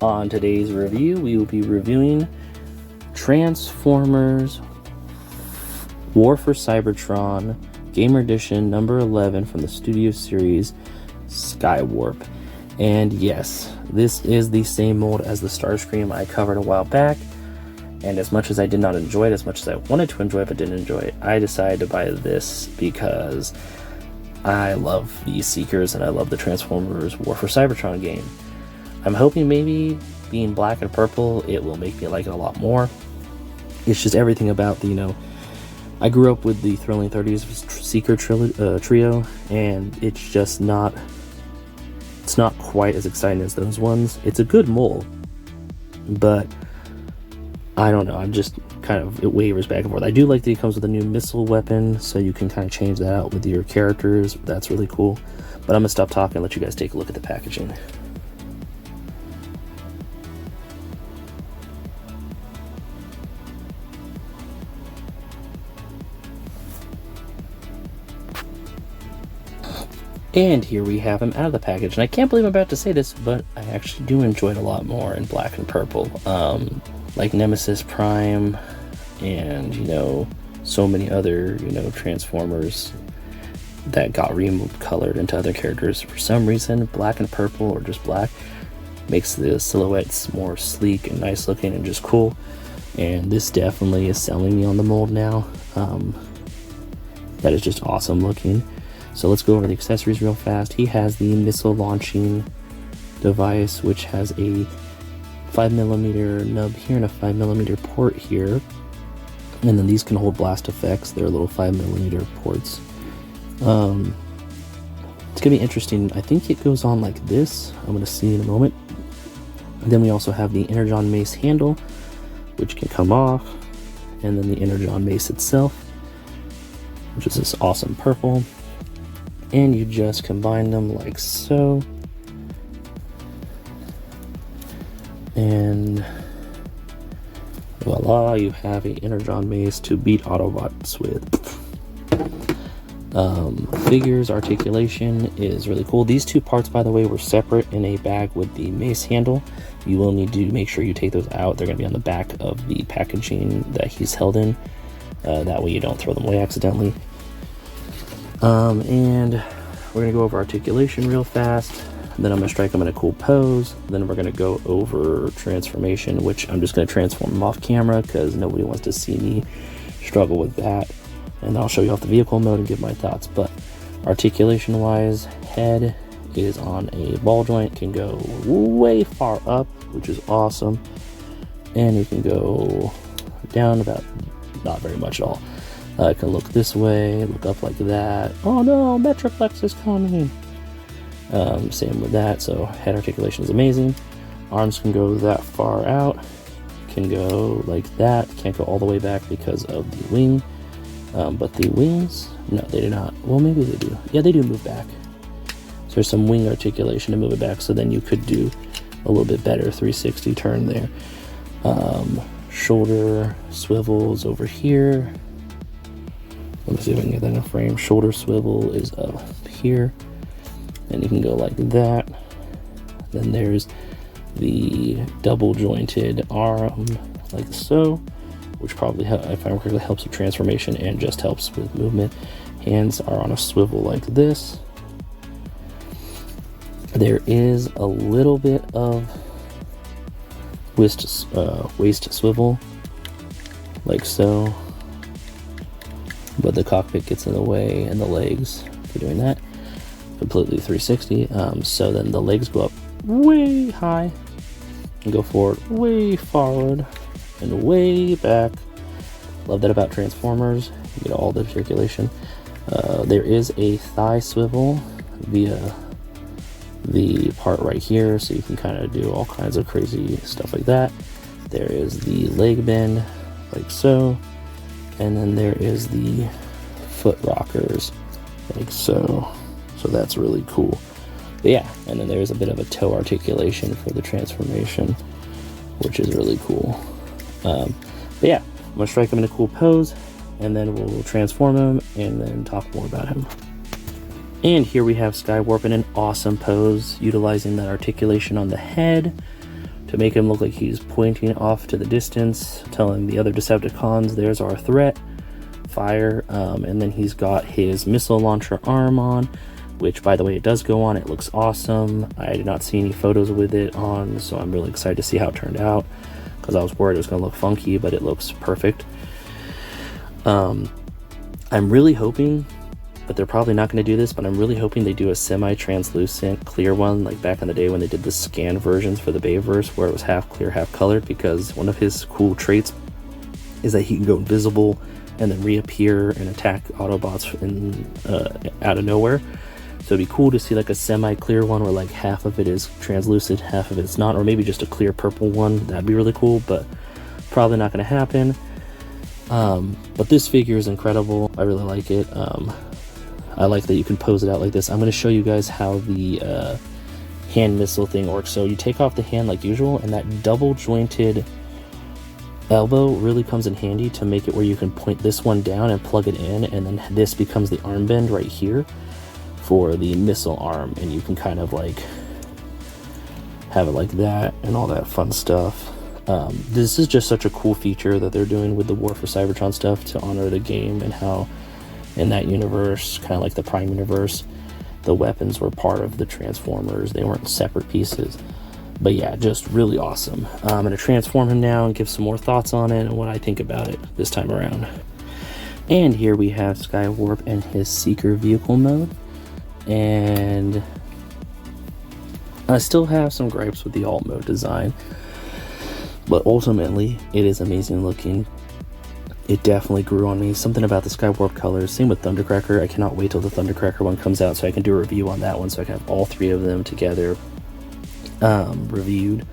On today's review, we will be reviewing Transformers War for Cybertron Gamer Edition number 11 from the Studio Series Skywarp. And yes, this is the same mold as the Starscream I covered a while back. And as much as I did not enjoy it, as much as I wanted to enjoy it but didn't enjoy it, I decided to buy this because I love the Seekers and I love the Transformers War for Cybertron game. I'm hoping maybe being black and purple, it will make me like it a lot more. It's just everything about the, I grew up with the Thrilling 30s Seeker trio, and it's just not quite as exciting as those ones. It's a good mold, but I don't know, I'm just kind of, it wavers back and forth. I do like that it comes with a new missile weapon, so you can kind of change that out with your characters. That's really cool. But I'm gonna stop talking and let you guys take a look at the packaging. And here we have him out of the package. And I can't believe I'm about to say this, but I actually do enjoy it a lot more in black and purple. Like Nemesis Prime and, so many other, Transformers that got colored into other characters. For some reason, black and purple, or just black, makes the silhouettes more sleek and nice looking and just cool. And this definitely is selling me on the mold now. That is just awesome looking. So let's go over the accessories real fast. He has the missile launching device, which has a 5mm nub here and a 5mm port here. And then these can hold blast effects. They're little 5mm ports. It's going to be interesting. I think it goes on like this. I'm going to see in a moment. And then we also have the Energon Mace handle, which can come off. And then the Energon Mace itself, which is this awesome purple. And you just combine them like so. And voila, you have a Energon Mace to beat Autobots with. Figures articulation is really cool. These two parts, by the way, were separate in a bag with the mace handle. You will need to make sure you take those out. They're going to be on the back of the packaging that he's held in. That way you don't throw them away accidentally. And we're going to go over articulation real fast. Then I'm going to strike him in a cool pose. Then we're going to go over transformation, which I'm just going to transform him off camera because nobody wants to see me struggle with that. And I'll show you off the vehicle mode and give my thoughts. But articulation wise, head is on a ball joint, can go way far up, which is awesome. And you can go down about not very much at all. I can look this way, look up like that. Oh no, Metroplex is coming. Same with that, so head articulation is amazing. Arms can go that far out, can go like that, can't go all the way back because of the wing. But the wings, no, they do not. Well, maybe they do. Yeah, they do move back. So there's some wing articulation to move it back, so then you could do a little bit better 360 turn there. Shoulder swivels over here. Let me see if I can get that in a frame. Shoulder swivel is up here. And you can go like that. Then there's the double jointed arm like so, which probably, if I remember correctly, helps with transformation and just helps with movement. Hands are on a swivel like this. There is a little bit of waist swivel like so, but the cockpit gets in the way and the legs for doing that. Completely 360. So then the legs go up way high and go forward, way forward, and way back. Love that about Transformers. You get all the articulation. There is a thigh swivel via the part right here, so you can kind of do all kinds of crazy stuff like that. There is the leg bend like so. And then there is the foot rockers like so. So that's really cool. But yeah, and then there's a bit of a toe articulation for the transformation, which is really cool. But yeah, I'm gonna strike him in a cool pose, and then we'll transform him and then talk more about him. And here we have Skywarp in an awesome pose, utilizing that articulation on the head to make him look like he's pointing off to the distance, telling the other Decepticons, there's our threat, fire. And then he's got his missile launcher arm on, which, by the way, it does go on. It looks awesome. I did not see any photos with it on, so I'm really excited to see how it turned out, because I was worried it was going to look funky, but it looks perfect. I'm really hoping, but they're probably not going to do this, but I'm really hoping they do a semi-translucent clear one, like back in the day when they did the scan versions for the Bayverse, where it was half clear, half colored, because one of his cool traits is that he can go invisible and then reappear and attack Autobots out of nowhere. So it'd be cool to see like a semi-clear one where like half of it is translucent, half of it's not, or maybe just a clear purple one. That'd be really cool, but probably not going to happen. But this figure is incredible. I really like it. I like that you can pose it out like this. I'm going to show you guys how the hand missile thing works. So you take off the hand like usual, and that double jointed elbow really comes in handy to make it where you can point this one down and plug it in, and then this becomes the arm bend right here for the missile arm, and you can kind of like have it like that and all that fun stuff. This is just such a cool feature that they're doing with the War for Cybertron stuff to honor the game, and how in that universe, kind of like the Prime universe, the weapons were part of the Transformers. They weren't separate pieces. But yeah, just really awesome. I'm going to transform him now and give some more thoughts on it and what I think about it this time around. And here we have Skywarp and his Seeker vehicle mode. And I still have some gripes with the alt mode design, but ultimately it is amazing looking. It definitely grew on me. Something about the Skywarp colors. Same with Thundercracker. I cannot wait till the Thundercracker one comes out so I can do a review on that one, so I can have all three of them together reviewed.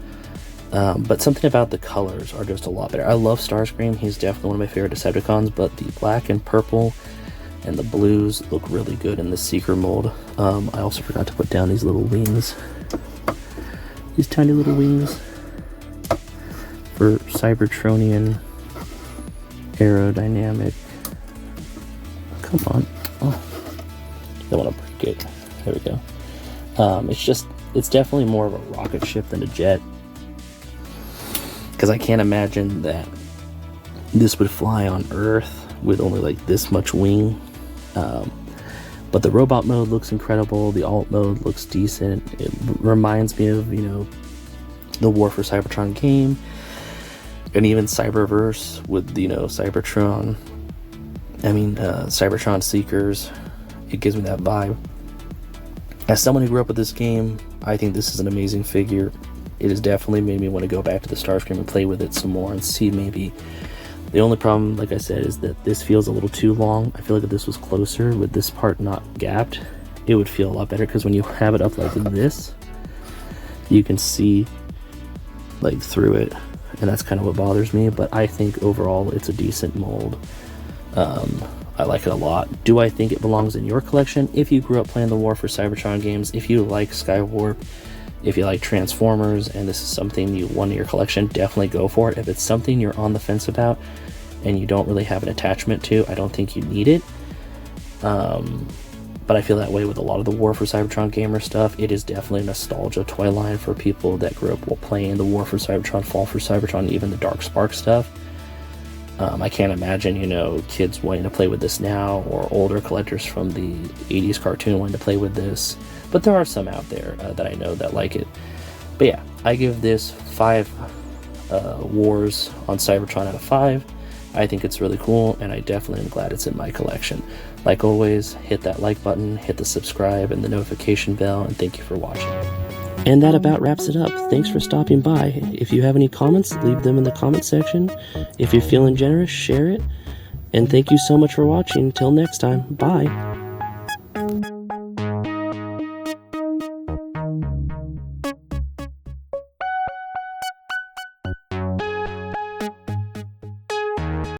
But something about the colors are just a lot better. I love Starscream. He's definitely one of my favorite Decepticons, but the black and purple and the blues look really good in the Seeker mold. I also forgot to put down these little wings. These tiny little wings for Cybertronian aerodynamic. Come on. Oh, I don't want to break it. There we go. It's definitely more of a rocket ship than a jet, because I can't imagine that this would fly on Earth with only like this much wing. But the robot mode looks incredible. The alt mode looks decent. It reminds me of, you know, the War for Cybertron game, and even Cyberverse with, you know, Cybertron Seekers. It gives me that vibe. As someone who grew up with this game, I think this is an amazing figure. It has definitely made me want to go back to the Starscream and play with it some more and see maybe. The only problem, like I said, is that this feels a little too long. I feel like if this was closer, with this part not gapped, it would feel a lot better, because when you have it up like this, you can see like through it, and that's kind of what bothers me. But I think overall it's a decent mold. I like it a lot. Do I think it belongs in your collection? If you grew up playing the War for Cybertron games, if you like Skywarp, if you like Transformers, and this is something you want in your collection, definitely go for it. If it's something you're on the fence about and you don't really have an attachment to, I don't think you need it. But I feel that way with a lot of the War for Cybertron gamer stuff. It is definitely a nostalgia toy line for people that grew up while playing the War for Cybertron, Fall for Cybertron, even the Dark Spark stuff. I can't imagine, you know, kids wanting to play with this now, or older collectors from the 80s cartoon wanting to play with this. But there are some out there that I know that like it. But yeah, I give this 5 Wars on Cybertron out of 5. I think it's really cool, and I definitely am glad it's in my collection. Like always, hit that like button, hit the subscribe and the notification bell, and thank you for watching. And that about wraps it up. Thanks for stopping by. If you have any comments, leave them in the comment section. If you're feeling generous, share it. And thank you so much for watching. Till next time, bye.